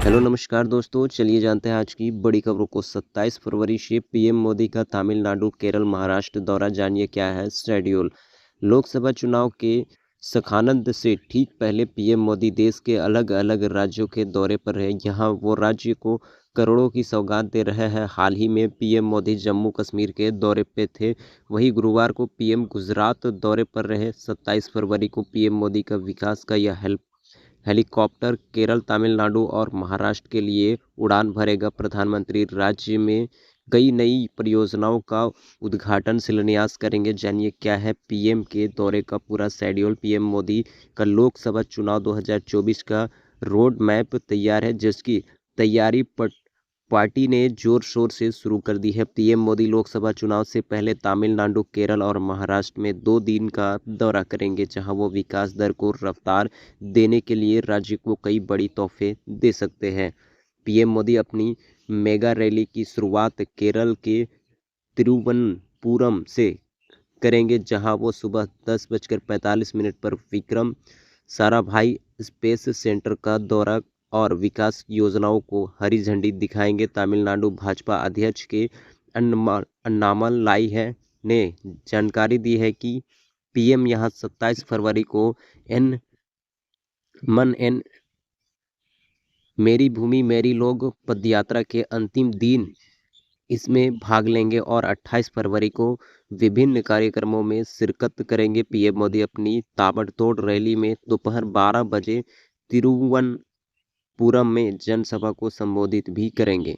Hello नमस्कार दोस्तों, चलिए जानते हैं आज की बड़ी खबरों को। 27 फरवरी से पीएम मोदी का तमिलनाडु, केरल, महाराष्ट्र दौरा, जानिए क्या है शेड्यूल। लोकसभा चुनाव के सखानंद से ठीक पहले पीएम मोदी देश के अलग अलग राज्यों के दौरे पर है। यहाँ वो राज्य को करोड़ों की सौगात दे रहे हैं। हाल ही में पीएम मोदी जम्मू कश्मीर के दौरे पे थे। वहीं गुरुवार को पीएम गुजरात दौरे पर रहे। 27 फरवरी को पीएम मोदी का विकास का यह हेलीकॉप्टर केरल, तमिलनाडु और महाराष्ट्र के लिए उड़ान भरेगा। प्रधानमंत्री राज्य में कई नई परियोजनाओं का उद्घाटन शिलान्यास करेंगे। जानिए क्या है पीएम के दौरे का पूरा शेड्यूल। पीएम मोदी का लोकसभा चुनाव 2024 का रोड मैप तैयार है, जिसकी तैयारी पार्टी ने जोर शोर से शुरू कर दी है। पीएम मोदी लोकसभा चुनाव से पहले तमिलनाडु, केरल और महाराष्ट्र में 2 दिन का दौरा करेंगे, जहां वो विकास दर को रफ्तार देने के लिए राज्य को कई बड़ी तोहफे दे सकते हैं। पीएम मोदी अपनी मेगा रैली की शुरुआत केरल के तिरुवनंतपुरम से करेंगे, जहां वो सुबह 10:45 पर विक्रम साराभाई स्पेस सेंटर का दौरा और विकास योजनाओं को हरी झंडी दिखाएंगे। तमिलनाडु भाजपा अध्यक्ष के अन्नामलाई ने जानकारी दी है कि पीएम यहां 27 फरवरी को एन मेरी भूमि मेरी लोग पदयात्रा के अंतिम दिन इसमें भाग लेंगे और 28 फरवरी को विभिन्न कार्यक्रमों में शिरकत करेंगे। पीएम मोदी अपनी ताबड़तोड़ रैली में दोपहर 12 बजे तिरुवनंतपुरम में जनसभा को संबोधित भी करेंगे।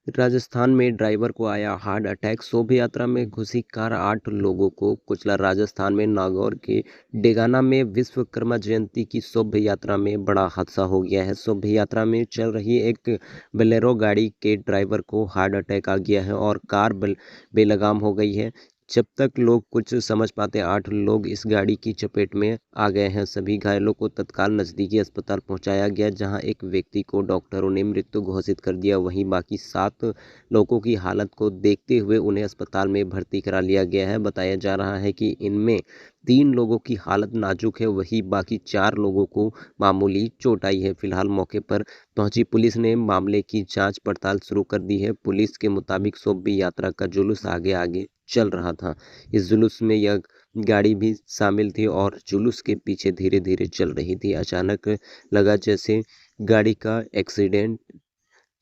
राजस्थान में ड्राइवर को आया हार्ट अटैक। शोभा यात्रा में घुसी कार, 8 लोगों को कुचला। राजस्थान में नागौर के डेगाना में विश्वकर्मा जयंती की शोभा यात्रा में बड़ा हादसा हो गया है। शोभा यात्रा में चल रही एक बोलेरो गाड़ी के ड्राइवर को हार्ट अटैक आ गया है और कार बेलगाम हो गई है। जब तक लोग कुछ समझ पाते 8 लोग इस गाड़ी की चपेट में आ गए हैं। सभी घायलों को तत्काल नजदीकी अस्पताल पहुंचाया गया, जहां एक व्यक्ति को डॉक्टरों ने मृत्यु घोषित कर दिया। वहीं बाकी 7 लोगों की हालत को देखते हुए उन्हें अस्पताल में भर्ती करा लिया गया है। बताया जा रहा है कि इनमें 3 लोगों की हालत नाजुक है, वहीं बाकी 4 लोगों को मामूली चोट आई है। फिलहाल मौके पर पहुंची पुलिस ने मामले की जांच पड़ताल शुरू कर दी है। पुलिस के मुताबिक शोभा यात्रा का जुलूस आगे आगे चल रहा था। इस जुलूस में यह गाड़ी भी शामिल थी और जुलूस के पीछे धीरे धीरे चल रही थी। अचानक लगा जैसे गाड़ी का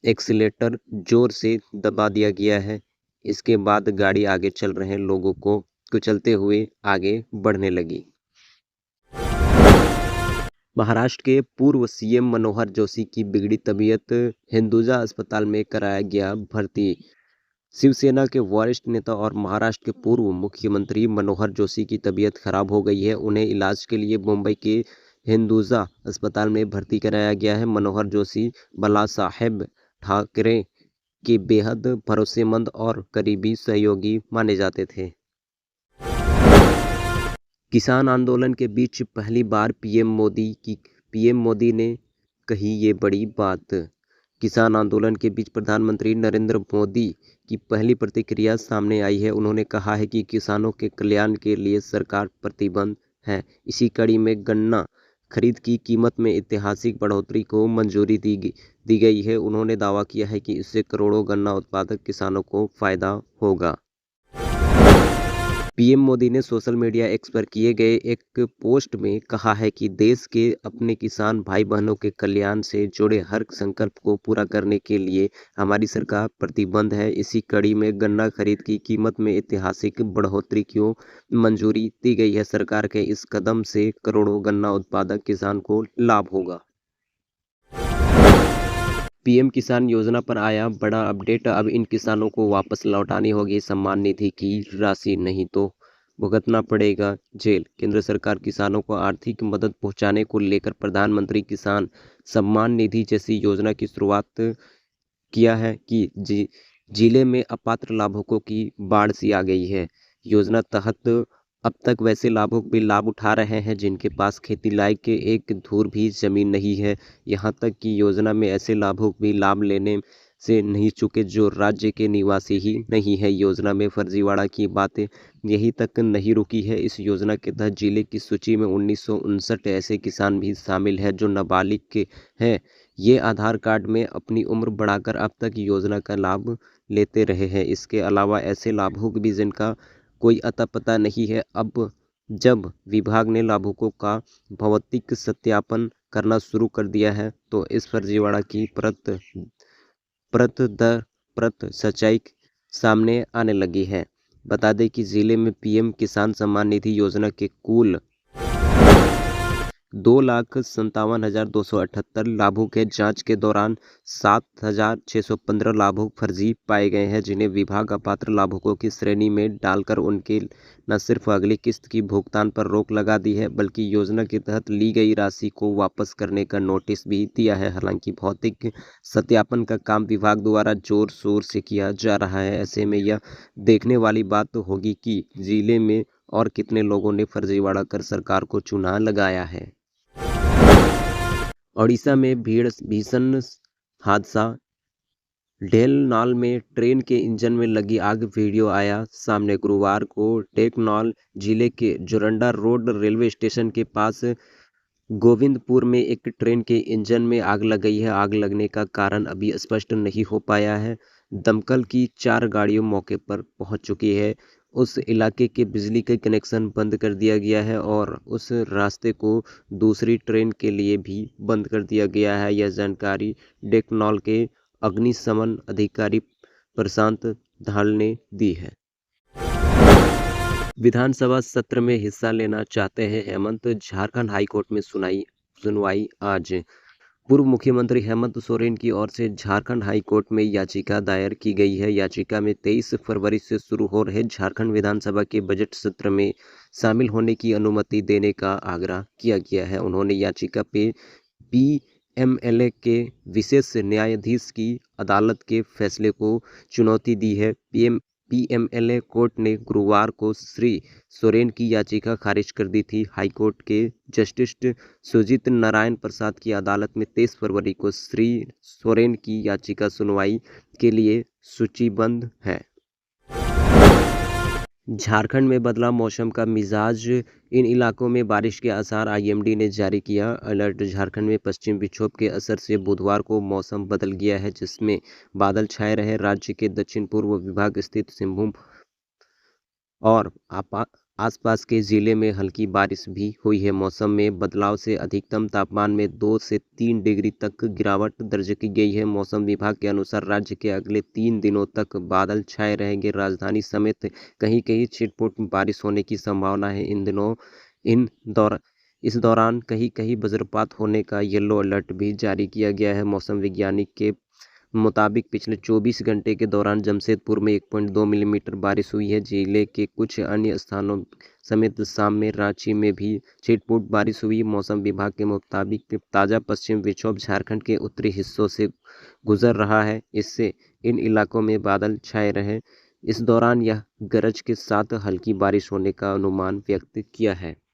एक्सीलेटर जोर से दबा दिया गया है। इसके बाद गाड़ी आगे चल रहे लोगों को कुचलते हुए आगे बढ़ने लगी। महाराष्ट्र के पूर्व सीएम मनोहर जोशी की बिगड़ी तबीयत, हिंदुजा अस्पताल में कराया गया भर्ती। शिवसेना के वरिष्ठ नेता और महाराष्ट्र के पूर्व मुख्यमंत्री मनोहर जोशी की तबीयत खराब हो गई है। उन्हें इलाज के लिए मुंबई के हिंदुजा अस्पताल में भर्ती कराया गया है। मनोहर जोशी बालासाहेब ठाकरे के बेहद भरोसेमंद और करीबी सहयोगी माने जाते थे। किसान आंदोलन के बीच पहली बार पीएम मोदी ने कही ये बड़ी बात। किसान आंदोलन के बीच प्रधानमंत्री नरेंद्र मोदी की पहली प्रतिक्रिया सामने आई है। उन्होंने कहा है कि किसानों के कल्याण के लिए सरकार प्रतिबद्ध है। इसी कड़ी में गन्ना खरीद की कीमत में ऐतिहासिक बढ़ोतरी को मंजूरी दी गई है। उन्होंने दावा किया है कि इससे करोड़ों गन्ना उत्पादक किसानों को फायदा होगा। पीएम मोदी ने सोशल मीडिया एक्स पर किए गए एक पोस्ट में कहा है कि देश के अपने किसान भाई बहनों के कल्याण से जुड़े हर संकल्प को पूरा करने के लिए हमारी सरकार प्रतिबद्ध है। इसी कड़ी में गन्ना खरीद की कीमत में ऐतिहासिक बढ़ोतरी को मंजूरी दी गई है। सरकार के इस कदम से करोड़ों गन्ना उत्पादक किसान को लाभ होगा। पीएम किसान योजना पर आया बड़ा अपडेट। अब इन किसानों को वापस लौटानी होगी सम्मान निधि की राशि, नहीं तो भुगतना पड़ेगा जेल। केंद्र सरकार किसानों को आर्थिक मदद पहुंचाने को लेकर प्रधानमंत्री किसान सम्मान निधि जैसी योजना की शुरुआत किया है कि जिले में अपात्र लाभुकों की बाढ़ सी आ गई है। योजना तहत अब तक वैसे लाभुक भी लाभ उठा रहे हैं जिनके पास खेती लायक एक धूर भी जमीन नहीं है। यहाँ तक कि योजना में ऐसे लाभुक भी लाभ लेने से नहीं चूके जो राज्य के निवासी ही नहीं है। योजना में फर्जीवाड़ा की बातें यहीं तक नहीं रुकी है। इस योजना के तहत जिले की सूची में 1959 ऐसे किसान भी शामिल हैं जो नाबालिग के हैं। ये आधार कार्ड में अपनी उम्र बढ़ाकर अब तक योजना का लाभ लेते रहे हैं। इसके अलावा ऐसे लाभुक भी जिनका कोई अता पता नहीं है। अब जब विभाग ने लाभुकों का भौतिक सत्यापन करना शुरू कर दिया है तो इस फर्जीवाड़ा की परत दर परत सच्चाई सामने आने लगी है। बता दें कि जिले में पीएम किसान सम्मान निधि योजना के कुल 2,57,278 लाभुक के जांच के दौरान 7,615 लाभुक फर्जी पाए गए हैं, जिन्हें विभाग अपात्र लाभुकों की श्रेणी में डालकर उनके न सिर्फ अगली किस्त की भुगतान पर रोक लगा दी है बल्कि योजना के तहत ली गई राशि को वापस करने का नोटिस भी दिया है। हालांकि भौतिक सत्यापन का काम विभाग द्वारा जोर शोर से किया जा रहा है। ऐसे में यह देखने वाली बात तो होगी कि जिले में और कितने लोगों ने फर्जीवाड़ा कर सरकार को चुनाव लगाया है। ओडिशा में भीषण हादसा, ढेलनाल में ट्रेन के इंजन में लगी आग, वीडियो आया सामने। गुरुवार को ढेंकनाल जिले के जोरंडा रोड रेलवे स्टेशन के पास गोविंदपुर में एक ट्रेन के इंजन में आग लग गई है। आग लगने का कारण अभी स्पष्ट नहीं हो पाया है। दमकल की 4 गाड़ियां मौके पर पहुंच चुकी है। उस इलाके के बिजली का कनेक्शन बंद कर दिया गया है और उस रास्ते को दूसरी ट्रेन के लिए भी बंद कर दिया गया है। यह जानकारी ढेंकनाल के अग्निशमन अधिकारी प्रशांत धाल ने दी है। विधानसभा सत्र में हिस्सा लेना चाहते हैं हेमंत, झारखंड हाईकोर्ट में सुनवाई आज। पूर्व मुख्यमंत्री हेमंत सोरेन की ओर से झारखंड हाईकोर्ट में याचिका दायर की गई है। याचिका में 23 फरवरी से शुरू हो रहे झारखंड विधानसभा के बजट सत्र में शामिल होने की अनुमति देने का आग्रह किया गया है। उन्होंने याचिका पे पीएमएलए के विशेष न्यायाधीश की अदालत के फैसले को चुनौती दी है। पीएमएलए कोर्ट ने गुरुवार को श्री सोरेन की याचिका खारिज कर दी थी। हाईकोर्ट के जस्टिस सुजीत नारायण प्रसाद की अदालत में 23 फरवरी को श्री सोरेन की याचिका सुनवाई के लिए सूचीबद्ध है। झारखंड में बदला मौसम का मिजाज, इन इलाकों में बारिश के आसार, आईएमडी ने जारी किया अलर्ट। झारखंड में पश्चिम विक्षोभ के असर से बुधवार को मौसम बदल गया है, जिसमें बादल छाए रहे। राज्य के दक्षिण पूर्व विभाग स्थित सिंहभूम और आसपास के जिले में हल्की बारिश भी हुई है। मौसम में बदलाव से अधिकतम तापमान में 2 से 3 डिग्री तक गिरावट दर्ज की गई है। मौसम विभाग के अनुसार राज्य के अगले 3 दिनों तक बादल छाए रहेंगे। राजधानी समेत कहीं कहीं छिटपुट बारिश होने की संभावना है। इस दौरान कहीं कहीं वज्रपात होने का येलो अलर्ट भी जारी किया गया है। मौसम वैज्ञानिक के मुताबिक पिछले 24 घंटे के दौरान जमशेदपुर में 1.2 मिलीमीटर बारिश हुई है। जिले के कुछ अन्य स्थानों समेत शाम में रांची में भी छिटपुट बारिश हुई। मौसम विभाग के मुताबिक ताज़ा पश्चिम विक्षोभ झारखंड के उत्तरी हिस्सों से गुजर रहा है। इससे इन इलाकों में बादल छाए रहे। इस दौरान यह गरज के साथ हल्की बारिश होने का अनुमान व्यक्त किया है।